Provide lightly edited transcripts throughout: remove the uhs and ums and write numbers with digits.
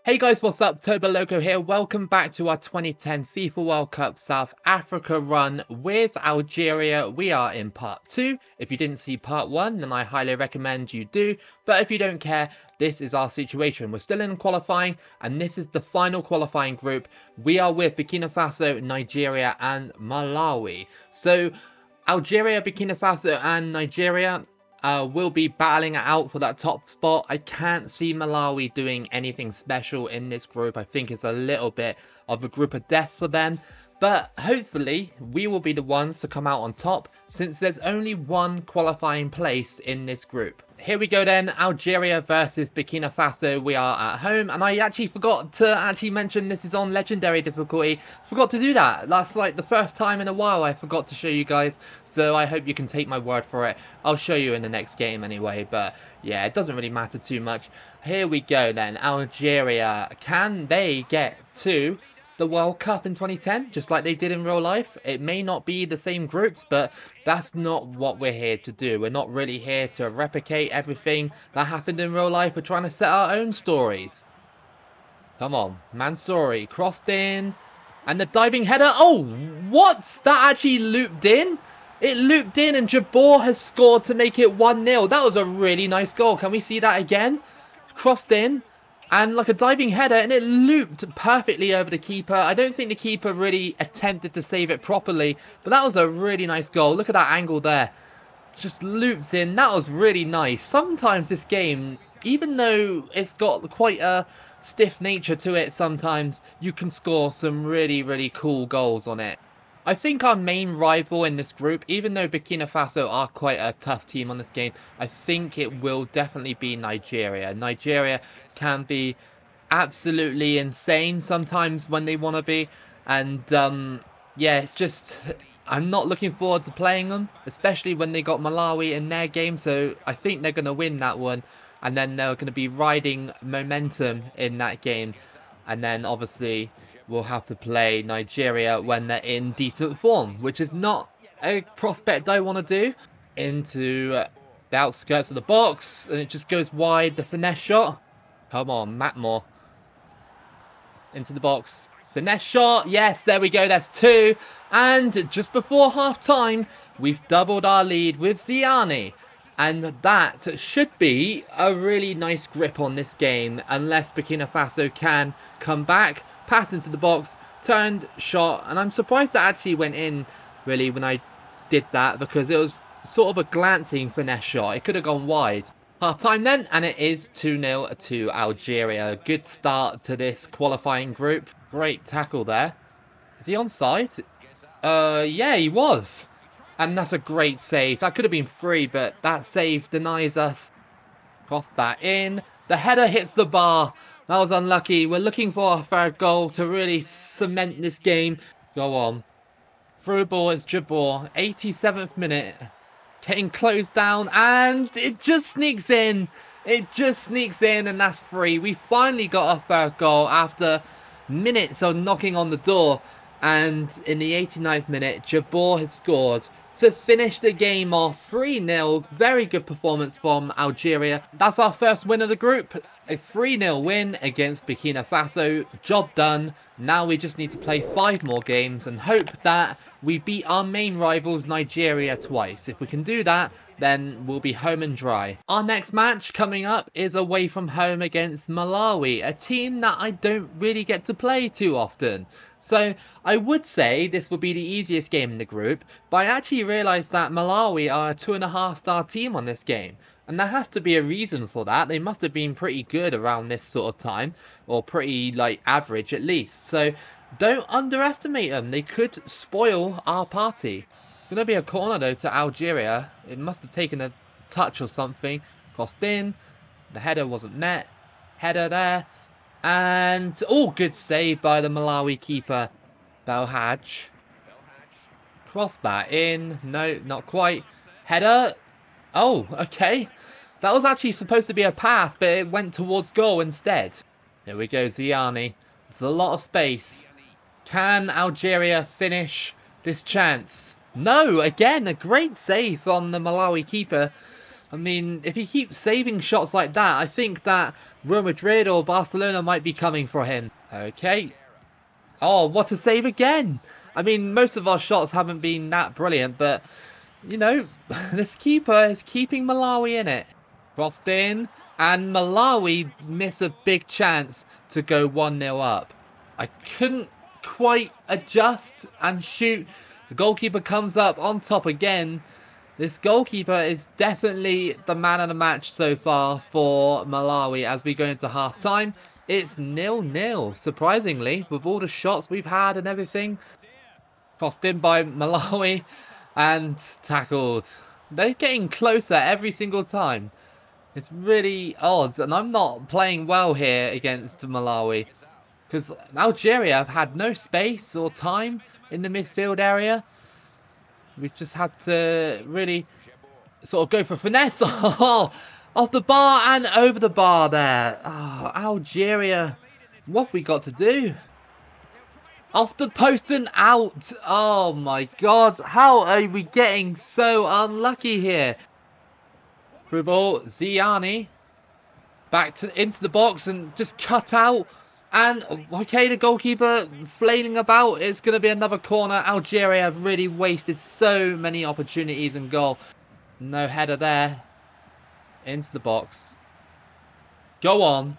Hey guys, what's up? Toboloco here. Welcome back to our 2010 FIFA World Cup South Africa run with Algeria. We are in part 2. If you didn't see part 1, then I highly recommend you do. But if you don't care, this is our situation. We're still in qualifying, and this is the final qualifying group. We are with Burkina Faso, Nigeria, and Malawi. So, Algeria, Burkina Faso, and Nigeria will be battling it out for that top spot. I can't see Malawi doing anything special in this group. I think it's a little bit of a group of death for them. But hopefully we will be the ones to come out on top, since there's only one qualifying place in this group. Here we go then, Algeria versus Burkina Faso. We are at home, and I actually forgot to mention this is on legendary difficulty. Forgot to do that. That's like the first time in a while I forgot to show you guys, so I hope you can take my word for it. I'll show you in the next game anyway, but yeah, it doesn't really matter too much. Here we go then, Algeria. Can they get to the World Cup in 2010, just like they did in real life? It may not be the same groups, but that's not what we're here to do. We're not really here to replicate everything that happened in real life. We're trying to set our own stories. Come on, Mansouri crossed in, and the diving header. Oh, what? That actually looped in? It looped in, and Jabor has scored to make it 1-0. That was a really nice goal. Can we see that again? Crossed in, and like a diving header, and it looped perfectly over the keeper. I don't think the keeper really attempted to save it properly, but that was a really nice goal. Look at that angle there. Just loops in. That was really nice. Sometimes this game, even though it's got quite a stiff nature to it, sometimes you can score some really cool goals on it. I think our main rival in this group, even though Burkina Faso are quite a tough team on this game, I think it will definitely be Nigeria. Nigeria can be absolutely insane sometimes when they want to be. And yeah, it's just, I'm not looking forward to playing them, especially when they got Malawi in their game. So I think they're going to win that one. And then they're going to be riding momentum in that game. And then obviously we'll have to play Nigeria when they're in decent form, which is not a prospect I want to do. Into the outskirts of the box, and it just goes wide. The finesse shot. Come on, Matmore. Into the box. Finesse shot. Yes, there we go. That's 2. And just before half time, we've doubled our lead with Ziani. And that should be a really nice grip on this game, unless Burkina Faso can come back, pass into the box, turned, shot. And I'm surprised that actually went in, really, when I did that, because it was sort of a glancing finesse shot. It could have gone wide. Half time then, and it is 2-0 to Algeria. Good start to this qualifying group. Great tackle there. Is he onside? Yeah, he was. And that's a great save. That could have been free, but that save denies us. Cross that in. The header hits the bar. That was unlucky. We're looking for a third goal to really cement this game. Go on. Through ball, it's Jabor. 87th minute. Getting closed down, and it just sneaks in. It just sneaks in, and that's free. We finally got our third goal after minutes of knocking on the door. And in the 89th minute, Jabor has scored to finish the game off 3-0. Very good performance from Algeria. That's our first win of the group. A 3-0 win against Burkina Faso. Job done. Now we just need to play 5 more games and hope that we beat our main rivals Nigeria twice. If we can do that, then we'll be home and dry. Our next match coming up is away from home against Malawi, a team that I don't really get to play too often. So I would say this will be the easiest game in the group, but I actually realised that Malawi are a 2.5-star team on this game. And there has to be a reason for that. They must have been pretty good around this sort of time, or pretty like average at least. So don't underestimate them. They could spoil our party. It's going to be a corner though to Algeria. It must have taken a touch or something. Crossed in. The header wasn't met. Header there. And, oh, good save by the Malawi keeper. Belhaj. Crossed that in. No, not quite. Header. Oh, okay. That was actually supposed to be a pass, but it went towards goal instead. Here we go, Ziani. There's a lot of space. Can Algeria finish this chance? No, again, a great save from the Malawi keeper. I mean, if he keeps saving shots like that, I think that Real Madrid or Barcelona might be coming for him. Okay. Oh, what a save again! I mean, most of our shots haven't been that brilliant, but, you know, this keeper is keeping Malawi in it. Crossed in, and Malawi miss a big chance to go 1-0 up. I couldn't quite adjust and shoot. The goalkeeper comes up on top again. This goalkeeper is definitely the man of the match so far for Malawi as we go into half-time. It's 0-0, surprisingly, with all the shots we've had and everything. Crossed in by Malawi and tackled. They're getting closer every single time. It's really odd, and I'm not playing well here against Malawi. Because Algeria have had no space or time in the midfield area. We've just had to really sort of go for finesse. Oh, off the bar and over the bar there. Oh, Algeria, what have we got to do? Off the post and out. Oh my God, how are we getting so unlucky here? Through ball, Ziani. Back into the box and just cut out. And, okay, the goalkeeper flailing about. It's going to be another corner. Algeria have really wasted so many opportunities and goal. No header there. Into the box. Go on.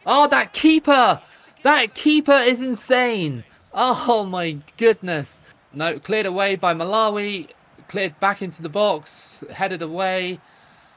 Oh, that keeper! That keeper is insane. Oh, my goodness. No, cleared away by Malawi. Cleared back into the box. Headed away.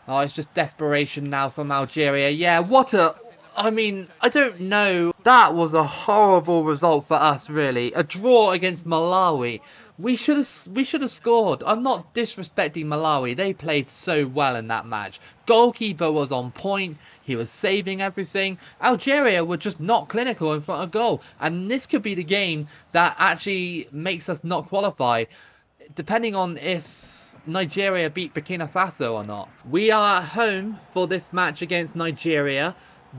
Oh, it's just desperation now from Algeria. Yeah, what a... I mean, I don't know. That was a horrible result for us, really. A draw against Malawi. We should have scored. I'm not disrespecting Malawi. They played so well in that match. Goalkeeper was on point. He was saving everything. Algeria were just not clinical in front of goal. And this could be the game that actually makes us not qualify, depending on if Nigeria beat Burkina Faso or not. We are at home for this match against Nigeria.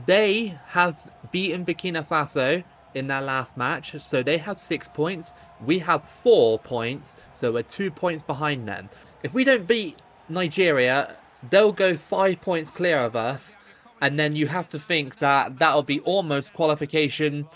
They have beaten Burkina Faso in their last match, so they have 6 points. We have 4 points, so we're 2 points behind them. If we don't beat Nigeria, they'll go 5 points clear of us, and then you have to think that that'll be almost qualification,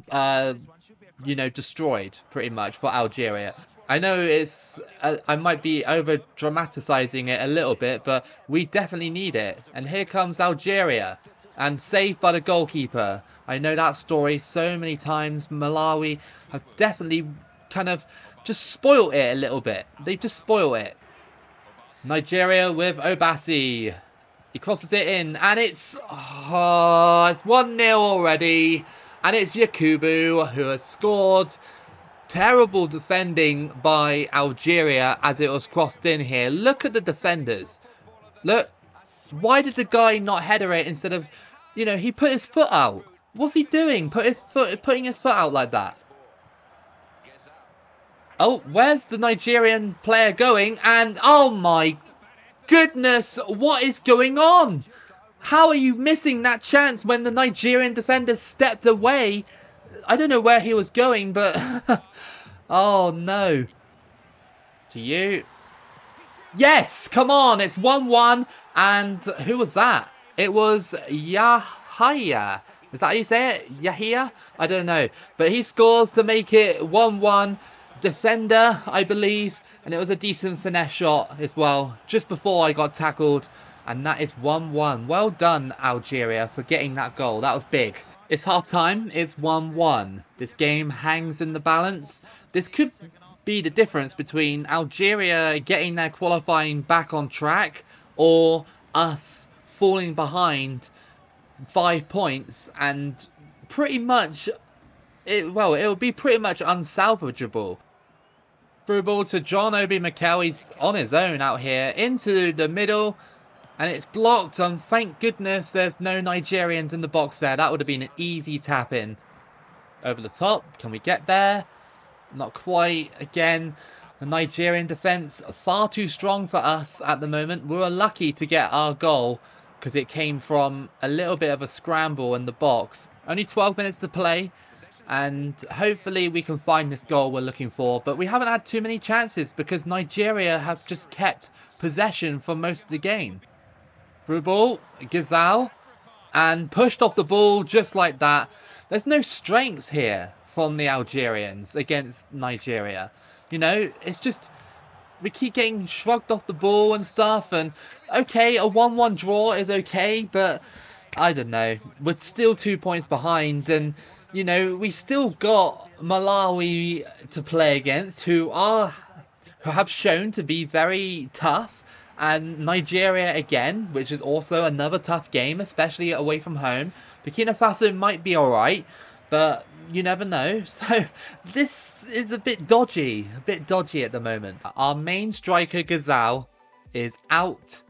you know, destroyed pretty much for Algeria. I know it's I might be over dramatizing it a little bit, but we definitely need it. And here comes Algeria. And saved by the goalkeeper. I know that story so many times. Malawi have definitely kind of just spoilt it a little bit. They've just spoilt it. Nigeria with Obasi. He crosses it in. And it's 1-0 already. And it's Yakubu who has scored. Terrible defending by Algeria as it was crossed in here. Look at the defenders. Look. Why did the guy not header it instead of... You know, he put his foot out. What's he doing? Putting his foot out like that. Oh, where's the Nigerian player going? And, oh my goodness, what is going on? How are you missing that chance when the Nigerian defender stepped away? I don't know where he was going, but... oh, no. To you. Yes, come on, it's 1-1. And who was that? It was Yahya. Is that how you say it? Yahya? I don't know. But he scores to make it 1-1. Defender, I believe. And it was a decent finesse shot as well. Just before I got tackled. And that is 1-1. Well done, Algeria, for getting that goal. That was big. It's half time. It's 1-1. This game hangs in the balance. This could be the difference between Algeria getting their qualifying back on track or us falling behind 5 points and pretty much it will be pretty much unsalvageable. Through ball to John Obi Mikel. He's on his own out here into the middle and it's blocked, and thank goodness there's no Nigerians in the box there. That would have been an easy tap in. Over the top, can we get there? Not quite. Again, the Nigerian defence far too strong for us at the moment. We were lucky to get our goal because it came from a little bit of a scramble in the box. Only 12 minutes to play, and hopefully we can find this goal we're looking for. But we haven't had too many chances because Nigeria have just kept possession for most of the game. Through ball, Gazal, and pushed off the ball just like that. There's no strength here from the Algerians against Nigeria. You know, it's just, we keep getting shrugged off the ball and stuff, and okay, a 1-1 draw is okay, but I don't know, we're still 2 points behind, and you know, we still got Malawi to play against, who have shown to be very tough, and Nigeria again, which is also another tough game, especially away from home. Burkina Faso might be alright, but you never know. So this is a bit dodgy at the moment. Our main striker Gazal is out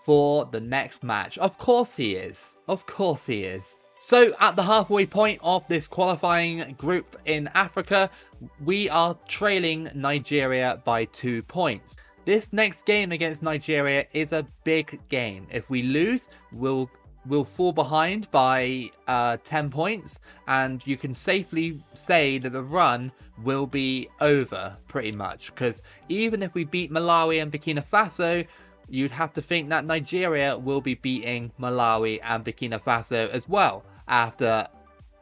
for the next match. Of course he is. Of course he is. So at the halfway point of this qualifying group in Africa, we are trailing Nigeria by 2 points. This next game against Nigeria is a big game. If we lose, we'll fall behind by 10 points, and you can safely say that the run will be over pretty much, because even if we beat Malawi and Burkina Faso, you'd have to think that Nigeria will be beating Malawi and Burkina Faso as well after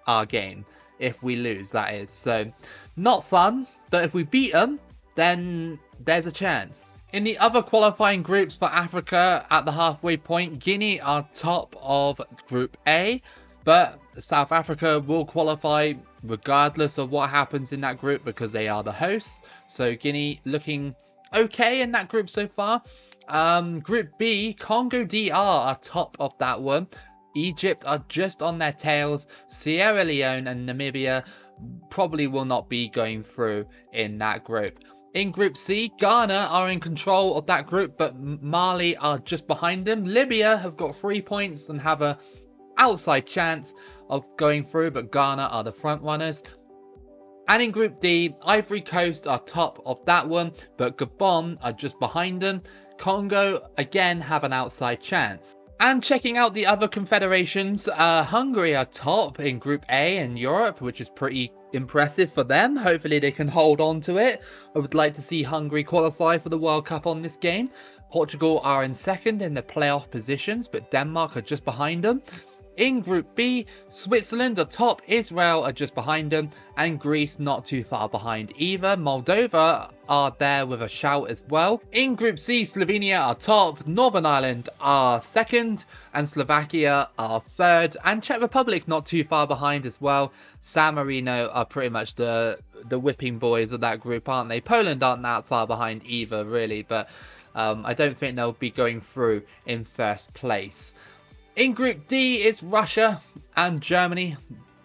our game, if we lose, that is. So not fun, but if we beat them, then there's a chance. In the other qualifying groups for Africa at the halfway point, Guinea are top of Group A, but South Africa will qualify regardless of what happens in that group because they are the hosts. So Guinea looking okay in that group so far. Group B, Congo DR are top of that one. Egypt are just on their tails. Sierra Leone and Namibia probably will not be going through in that group. In Group C, Ghana are in control of that group, but Mali are just behind them. Libya have got 3 points and have an outside chance of going through, but Ghana are the front runners. And in Group D, Ivory Coast are top of that one, but Gabon are just behind them. Congo, again, have an outside chance. And checking out the other confederations, Hungary are top in Group A in Europe, which is pretty impressive for them. Hopefully they can hold on to it. I would like to see Hungary qualify for the World Cup on this game. Portugal are in second in the playoff positions, but Denmark are just behind them. In Group B, Switzerland are top, Israel are just behind them, and Greece not too far behind either. Moldova are there with a shout as well. In Group C, Slovenia are top, Northern Ireland are second, and Slovakia are third, and Czech Republic not too far behind as well. San Marino are pretty much the whipping boys of that group, aren't they? Poland aren't that far behind either, really, but I don't think they'll be going through in first place. In Group D, it's Russia and Germany,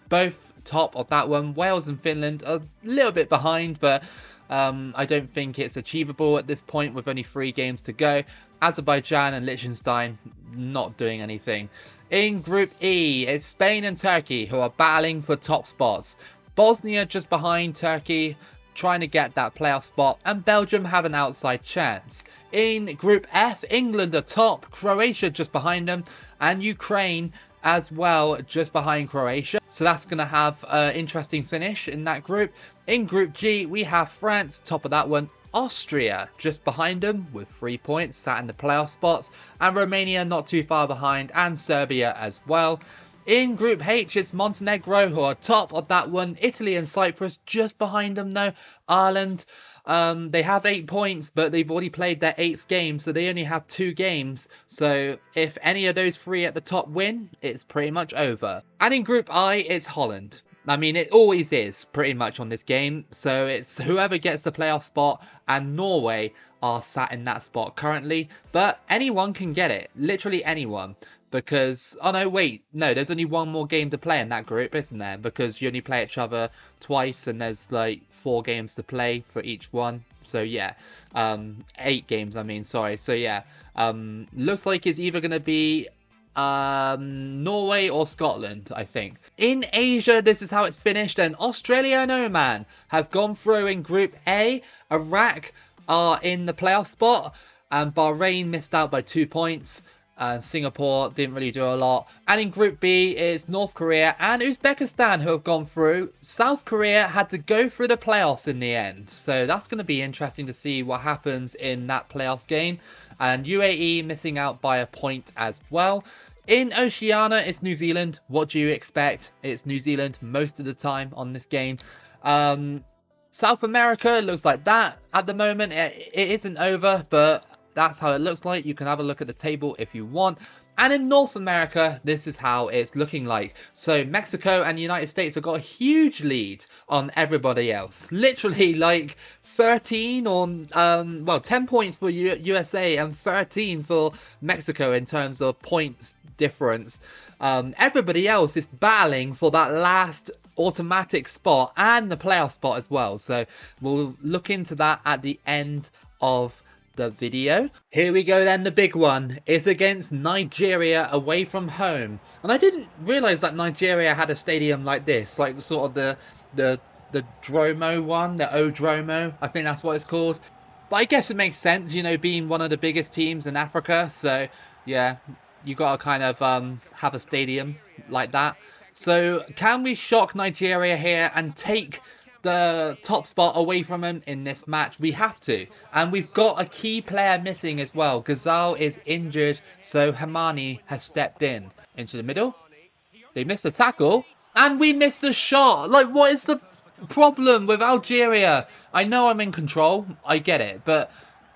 both top of that one. Wales and Finland are a little bit behind, but I don't think it's achievable at this point with only 3 games to go. Azerbaijan and Liechtenstein not doing anything. In Group E, it's Spain and Turkey who are battling for top spots. Bosnia just behind Turkey, trying to get that playoff spot, and Belgium have an outside chance. In Group F, England are top, Croatia just behind them, and Ukraine as well just behind Croatia. So that's going to have an interesting finish in that group. In Group G, we have France, top of that one, Austria just behind them with 3 points, sat in the playoff spots, and Romania not too far behind, and Serbia as well. In Group H, it's Montenegro who are top of that one. Italy and Cyprus just behind them though. Ireland, they have 8 points, but they've already played their 8th game, so they only have 2 games. So if any of those 3 at the top win, it's pretty much over. And in Group I, it's Holland. I mean, it always is pretty much on this game. So it's whoever gets the playoff spot, and Norway are sat in that spot currently. But anyone can get it. Literally anyone. Because, oh no, wait, no, there's only 1 more game to play in that group, isn't there? Because you only play each other twice, and there's like 4 games to play for each one. So yeah, 8 games, I mean, sorry. So yeah, looks like it's either going to be Norway or Scotland, I think. In Asia, this is how it's finished, and Australia and Oman have gone through in Group A. Iraq are in the playoff spot, and Bahrain missed out by 2 points. And Singapore didn't really do a lot. And in Group B, it's North Korea and Uzbekistan who have gone through. South Korea had to go through the playoffs in the end. So that's going to be interesting to see what happens in that playoff game. And UAE missing out by a point as well. In Oceania, it's New Zealand. What do you expect? It's New Zealand most of the time on this game. South America looks like that at the moment. It isn't over, but that's how it looks like. You can have a look at the table if you want. And in North America, this is how it's looking like. So Mexico and the United States have got a huge lead on everybody else. Literally like 13 or, 10 points for USA and 13 for Mexico in terms of points difference. Everybody else is battling for that last automatic spot and the playoff spot as well. So we'll look into that at the end of the video. Here we go then, the big one is against Nigeria away from home. And I didn't realise that Nigeria had a stadium like this, like sort of the Dromo one, the Odromo, I think that's what it's called. But I guess it makes sense, you know, being one of the biggest teams in Africa. So yeah, you got to kind of have a stadium like that. So can we shock Nigeria here and take the top spot away from him in this match? We have to. And we've got a key player missing as well. Ghazal is injured, so Hamani has stepped in. Into the middle. They missed the tackle. And we missed the shot. Like, what is the problem with Algeria? I know I'm in control. I get it. But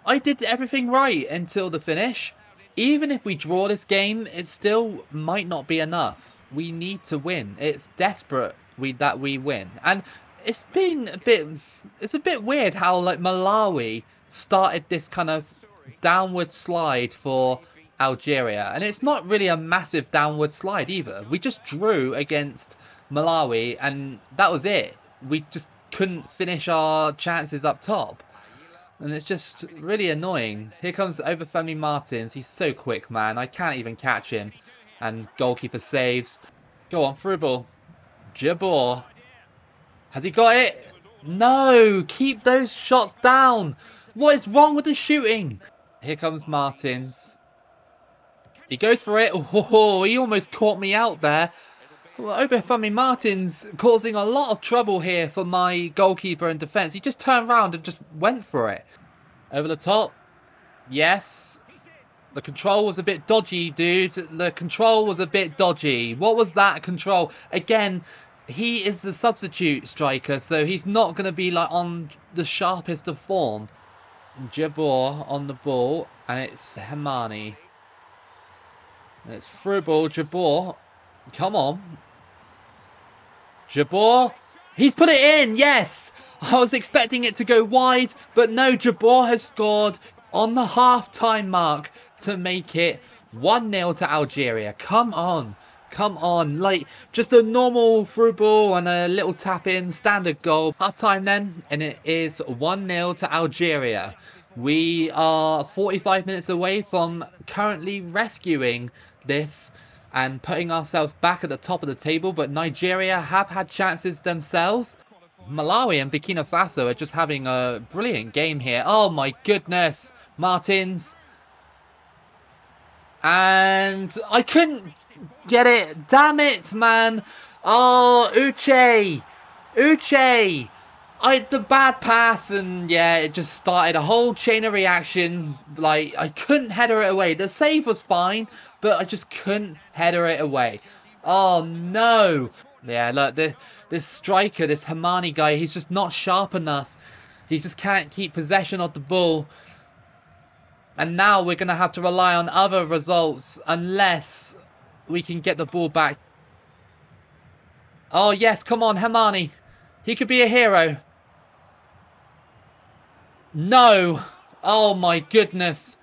I did everything right until the finish. Even if we draw this game, it still might not be enough. We need to win. It's desperate that we win. And it's a bit weird how like Malawi started this kind of downward slide for Algeria, and it's not really a massive downward slide either. We just drew against Malawi and that was it. We just couldn't finish our chances up top, and it's just really annoying. Here comes Obafemi Martins. He's so quick, man. I can't even catch him. And goalkeeper saves. Go on, through ball. Jabor. Has he got it? No! Keep those shots down! What is wrong with the shooting? Here comes Martins. He goes for it. Oh, he almost caught me out there. Well, Obafemi Martins causing a lot of trouble here for my goalkeeper and defence. He just turned around and just went for it. Over the top. Yes. The control was a bit dodgy, dude. The control was a bit dodgy. What was that control? Again, he is the substitute striker, so he's not going to be like on the sharpest of form. Jabor on the ball, and it's Hamani. And it's through ball. Jabor, come on. Jabor, he's put it in. Yes, I was expecting it to go wide, but no. Jabor has scored on the half-time mark to make it 1-0 to Algeria. Come on. Come on. Like, just a normal through ball and a little tap in. Standard goal. Half-time then. And it is 1-0 to Algeria. We are 45 minutes away from currently rescuing this and putting ourselves back at the top of the table. But Nigeria have had chances themselves. Malawi and Burkina Faso are just having a brilliant game here. Oh my goodness. Martins. And I couldn't get it. Damn it, man. Oh, Uche. Uche. The bad pass, and yeah, it just started a whole chain of reaction. Like, I couldn't header it away. The save was fine, but I just couldn't header it away. Oh no. Yeah, look, this striker, this Hamani guy, he's just not sharp enough. He just can't keep possession of the ball. And now we're going to have to rely on other results unless we can get the ball back. Oh, yes, come on, Hamani. He could be a hero. No. Oh, my goodness.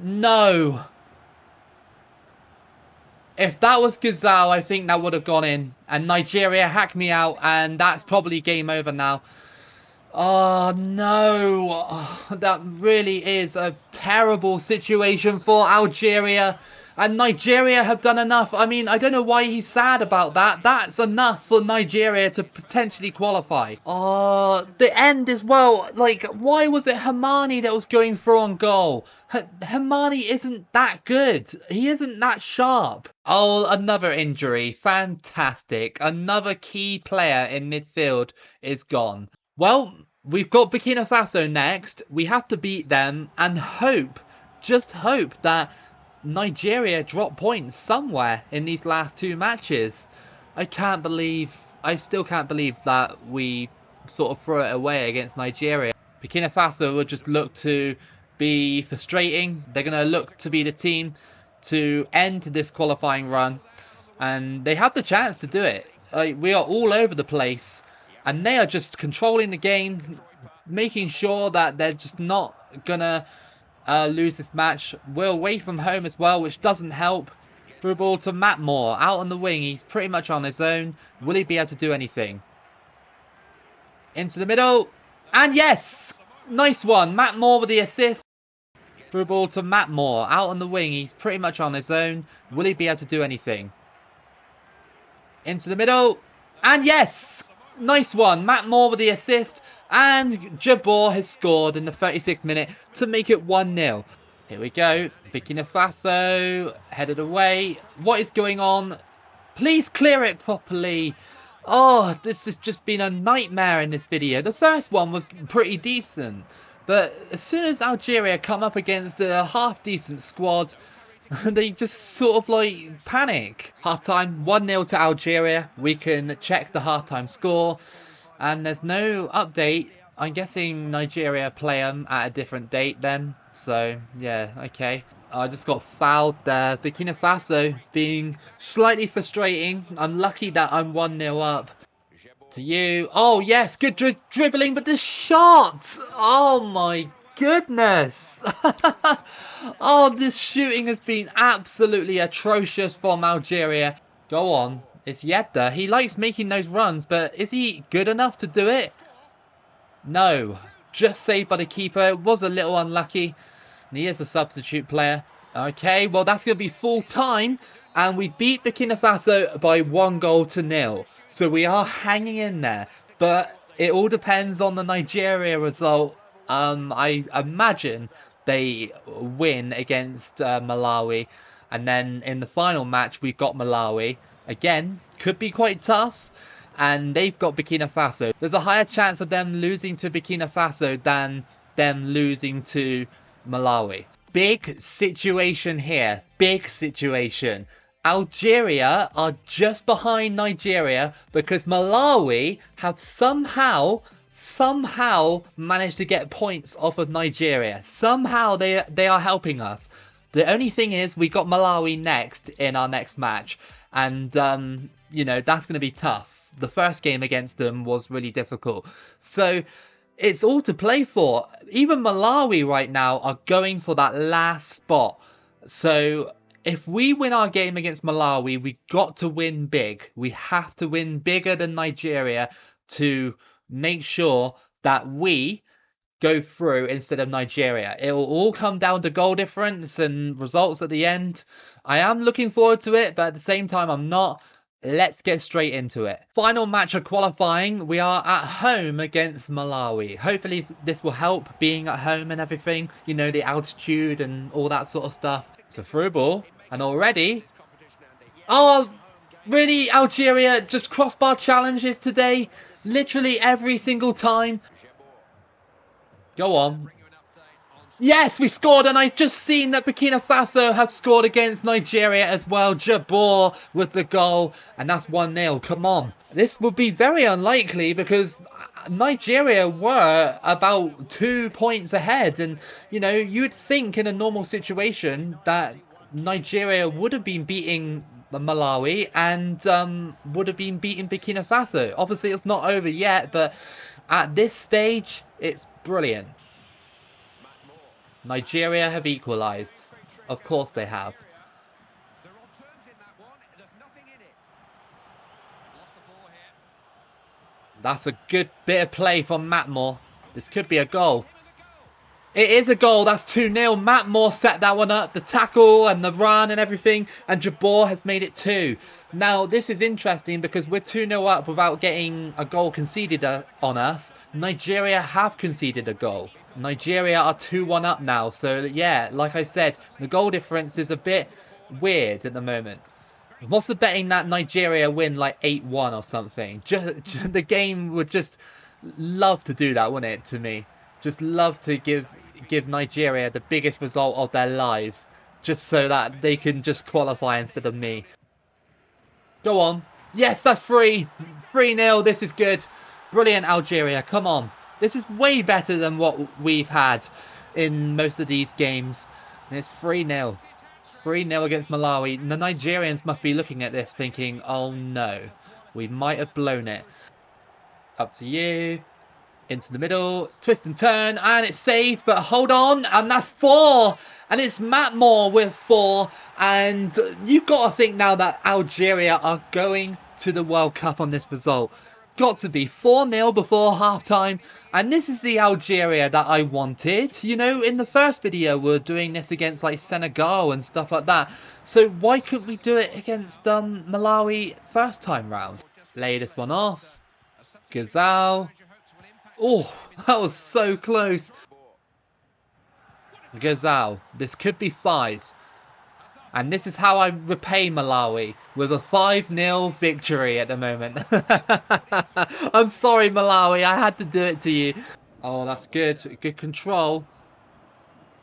No. If that was Ghazal, I think that would have gone in. And Nigeria hacked me out, and that's probably game over now. Oh, no. Oh, that really is a terrible situation for Algeria. And Nigeria have done enough. I mean, I don't know why he's sad about that. That's enough for Nigeria to potentially qualify. Oh, the end as well. Like, why was it Hamani that was going through on goal? Hamani isn't that good. He isn't that sharp. Oh, another injury. Fantastic. Another key player in midfield is gone. Well, we've got Burkina Faso next. We have to beat them and hope, just hope that Nigeria drop points somewhere in these last two matches. I still can't believe that we sort of throw it away against Nigeria. Burkina Faso will just look to be frustrating. They're going to look to be the team to end this qualifying run, and they have the chance to do it. We are all over the place, and they are just controlling the game, making sure that they're just not going to lose this match. We're away from home as well, which doesn't help. Through ball to Matt Moore, out on the wing. He's pretty much on his own. Will he be able to do anything? Into the middle. And yes! Nice one. Matt Moore with the assist. Through ball to Matt Moore, out on the wing. He's pretty much on his own. Will he be able to do anything? Into the middle. And yes! Nice one. Matt Moore with the assist. And Jabor has scored in the 36th minute to make it 1-0. Here we go. Burkina Faso headed away. What is going on? Please clear it properly. Oh, this has just been a nightmare in this video. The first one was pretty decent, but as soon as Algeria come up against a half-decent squad, they just sort of like panic. Half-time, 1-0 to Algeria. We can check the half-time score, and there's no update. I'm guessing Nigeria play them at a different date then. So, yeah, okay. I just got fouled there. Burkina Faso being slightly frustrating. I'm lucky that I'm 1-0 up. To you. Oh, yes, good dribbling, but the shot! Oh, my goodness! Oh, this shooting has been absolutely atrocious from Algeria. Go on. It's Yedda. He likes making those runs, but is he good enough to do it? No. Just saved by the keeper. Was a little unlucky. And he is a substitute player. Okay, well that's going to be full time. And we beat Burkina Faso by 1-0. So we are hanging in there. But it all depends on the Nigeria result. I imagine they win against Malawi. And then in the final match we've got Malawi. Again, could be quite tough. And they've got Burkina Faso. There's a higher chance of them losing to Burkina Faso than them losing to Malawi. Big situation here. Big situation. Algeria are just behind Nigeria because Malawi have somehow managed to get points off of Nigeria. Somehow they are helping us. The only thing is we got Malawi next in our next match. And, you know, that's going to be tough. The first game against them was really difficult. So it's all to play for. Even Malawi right now are going for that last spot. So if we win our game against Malawi, we got to win big. We have to win bigger than Nigeria to make sure that we go through instead of Nigeria. It will all come down to goal difference and results at the end. I am looking forward to it, but at the same time I'm not. Let's get straight into it. Final match of qualifying. We are at home against Malawi. Hopefully this will help being at home and everything. You know, the altitude and all that sort of stuff. It's a through ball. And already... Oh, really? Algeria just crossbar challenges today? Literally every single time. Go on. Yes, we scored, and I've just seen that Burkina Faso have scored against Nigeria as well. Jabor with the goal, and that's 1-0. Come on. This would be very unlikely because Nigeria were about 2 points ahead. And, you know, you'd think in a normal situation that Nigeria would have been beating Malawi and would have been beating Burkina Faso. Obviously, it's not over yet, but at this stage, it's brilliant. Nigeria have equalised. Of course they have. That's a good bit of play from Matt Moore. This could be a goal. It is a goal. That's 2-0. Matt Moore set that one up. The tackle and the run and everything. And Jabor has made it 2. Now, this is interesting because we're 2-0 up without getting a goal conceded on us. Nigeria have conceded a goal. Nigeria are 2-1 up now. So, yeah, like I said, the goal difference is a bit weird at the moment. What's the betting that Nigeria win like 8-1 or something? The game would just love to do that, wouldn't it, to me? Just love to give give Nigeria the biggest result of their lives, just so that they can just qualify instead of me. Go on. Yes, that's 3-0. This is good. Brilliant, Algeria. Come on. This is way better than what we've had in most of these games. And it's 3-0. 3-0 against Malawi. The Nigerians must be looking at this thinking, oh no, we might have blown it. Up to you. Into the middle. Twist and turn. And it's saved. But hold on. And that's 4. And it's Matt Moore with 4. And you've got to think now that Algeria are going to the World Cup on this result. Got to be 4-0 before half-time. And this is the Algeria that I wanted. You know, in the first video, we were doing this against like Senegal and stuff like that. So why couldn't we do it against Malawi first time round? Lay this one off. Gazal. Oh, that was so close. Gazal. This could be 5. And this is how I repay Malawi, with a 5-0 victory at the moment. I'm sorry, Malawi, I had to do it to you. Oh, that's good. Good control.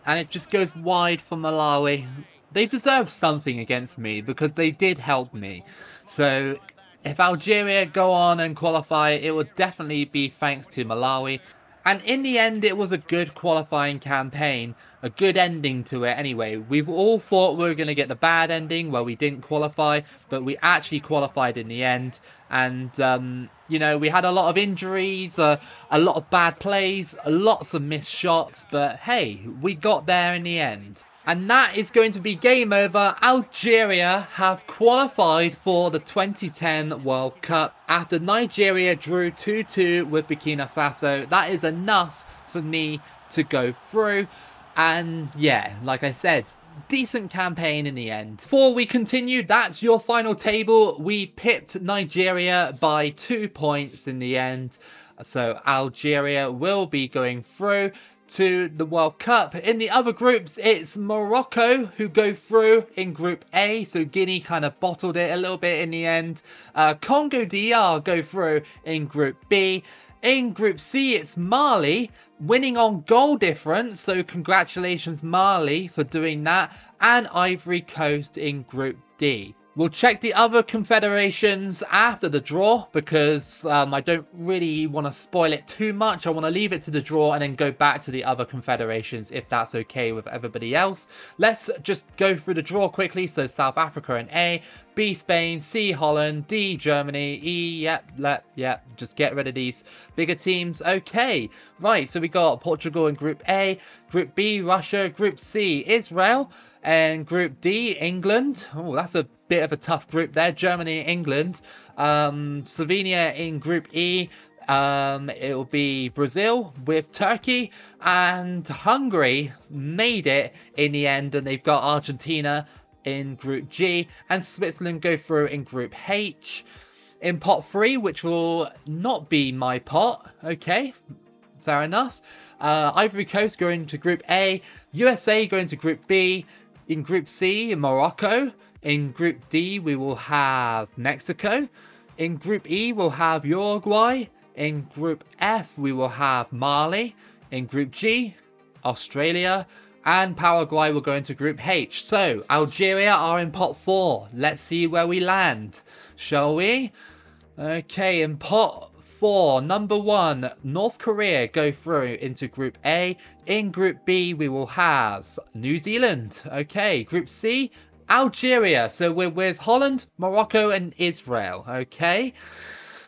And it just goes wide for Malawi. They deserve something against me because they did help me. So if Algeria go on and qualify, it would definitely be thanks to Malawi. And in the end, it was a good qualifying campaign, a good ending to it anyway. We've all thought we were going to get the bad ending where we didn't qualify, but we actually qualified in the end. And, you know, we had a lot of injuries, a lot of bad plays, lots of missed shots, but hey, we got there in the end. And that is going to be game over. Algeria have qualified for the 2010 World Cup after Nigeria drew 2-2 with Burkina Faso. That is enough for me to go through. And yeah, like I said, decent campaign in the end. Before we continue, that's your final table. We pipped Nigeria by 2 points in the end. So Algeria will be going through to the World Cup. In the other groups, it's Morocco who go through in Group A. So Guinea kind of bottled it a little bit in the end. Congo DR go through in Group B. In Group C, it's Mali winning on goal difference. So congratulations, Mali, for doing that. And Ivory Coast in Group D. We'll check the other confederations after the draw because I don't really want to spoil it too much. I want to leave it to the draw and then go back to the other confederations if that's okay with everybody else. Let's just go through the draw quickly. So South Africa in A, B Spain, C Holland, D Germany, E, yep, just get rid of these bigger teams. Okay, right, so we got Portugal in Group A, Group B, Russia, Group C, Israel, and Group D, England. Oh, that's a bit of a tough group there. Germany, England. Slovenia in Group E. It will be Brazil with Turkey, and Hungary made it in the end, and they've got Argentina in Group G, and Switzerland go through in Group H. In pot 3, which will not be my pot. Okay, fair enough. Ivory Coast going to Group A, USA going to Group B. In Group C, Morocco. In Group D, we will have Mexico. In Group E, we'll have Uruguay. In Group F, we will have Mali. In Group G, Australia. And Paraguay will go into Group H. So, Algeria are in pot 4. Let's see where we land, shall we? Okay, in pot 4, number 1, North Korea go through into Group A. In Group B, we will have New Zealand. Okay, Group C, Algeria. So we're with Holland, Morocco and Israel. Okay,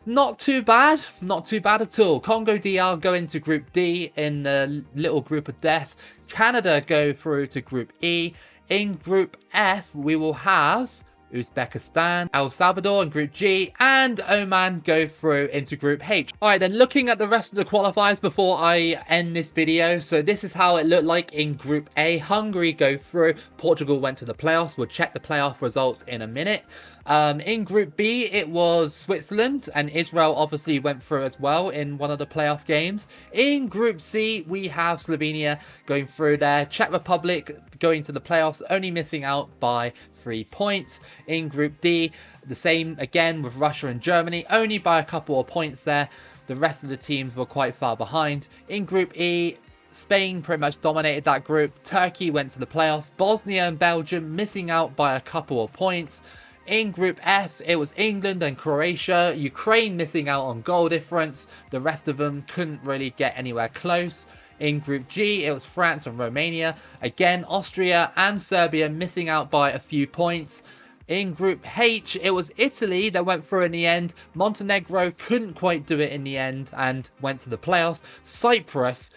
not too bad. Not too bad at all. Congo DR go into Group D in the little group of death. Canada go through to Group E. In Group F, we will have Uzbekistan, El Salvador in Group G, and Oman go through into Group H. Alright then, looking at the rest of the qualifiers before I end this video. So this is how it looked like in Group A. Hungary go through, Portugal went to the playoffs. We'll check the playoff results in a minute. In Group B, it was Switzerland, and Israel obviously went through as well in one of the playoff games. In Group C, we have Slovenia going through there. Czech Republic going to the playoffs, only missing out by 3 points. In Group D, the same again with Russia and Germany, only by a couple of points there. The rest of the teams were quite far behind. In Group E, Spain pretty much dominated that group. Turkey went to the playoffs. Bosnia and Belgium missing out by a couple of points. In Group F, it was England and Croatia. Ukraine missing out on goal difference. The rest of them couldn't really get anywhere close. In Group G, it was France and Romania. Again, Austria and Serbia missing out by a few points. In Group H, it was Italy that went through in the end. Montenegro couldn't quite do it in the end and went to the playoffs. Cyprus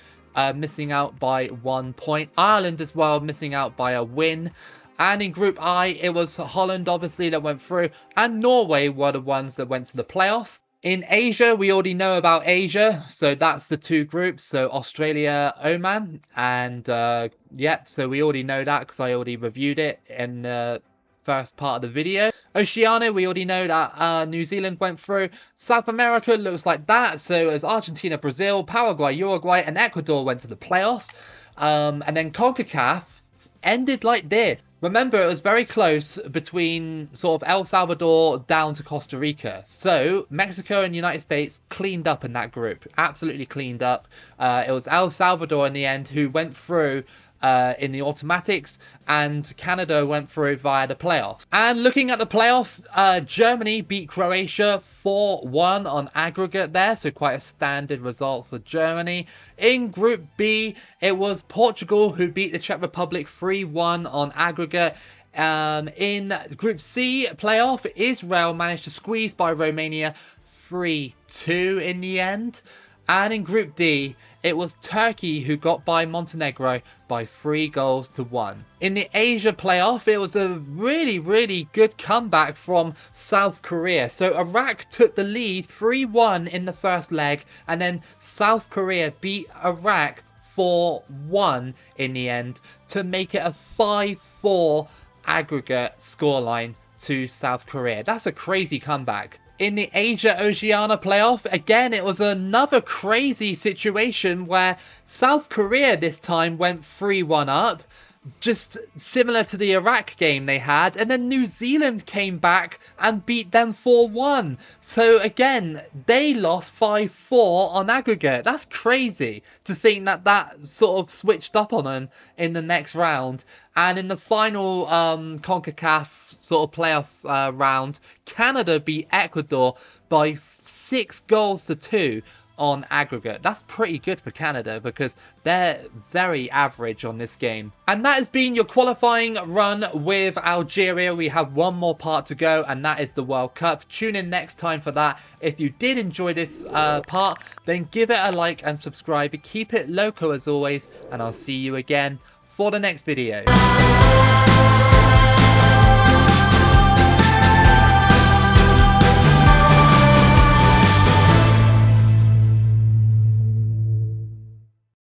missing out by 1 point. Ireland as well missing out by a win. And in Group I, it was Holland obviously that went through, and Norway were the ones that went to the playoffs. In Asia, we already know about Asia, so that's the two groups, so Australia, Oman, and so we already know that because I already reviewed it in the first part of the video. Oceania, we already know that New Zealand went through. South America looks like that, so as Argentina, Brazil, Paraguay, Uruguay, and Ecuador went to the playoff. And then CONCACAF ended like this. Remember, it was very close between sort of El Salvador down to Costa Rica. So Mexico and United States cleaned up in that group. Absolutely cleaned up. It was El Salvador in the end who went through in the automatics, and Canada went through via the playoffs. And looking at the playoffs, Germany beat Croatia 4-1 on aggregate there, so quite a standard result for Germany. In Group B, it was Portugal who beat the Czech Republic 3-1 on aggregate. In Group C playoff, Israel managed to squeeze by Romania 3-2 in the end. And in Group D, it was Turkey who got by Montenegro by 3-1. In the Asia playoff, it was a really, really good comeback from South Korea. So Iraq took the lead 3-1 in the first leg, and then South Korea beat Iraq 4-1 in the end to make it a 5-4 aggregate scoreline to South Korea. That's a crazy comeback. In the Asia-Oceania playoff, again, it was another crazy situation where South Korea this time went 3-1 up, just similar to the Iraq game they had, and then New Zealand came back and beat them 4-1. So again, they lost 5-4 on aggregate. That's crazy to think that that sort of switched up on them in the next round. And in the final CONCACAF sort of playoff round, Canada beat Ecuador by 6-2 on aggregate. That's pretty good for Canada because they're very average on this game. And that has been your qualifying run with Algeria. We have one more part to go, and that is the World Cup. Tune in next time for that. If you did enjoy this part, then give it a like and subscribe. Keep it loco as always, and I'll see you again for the next video.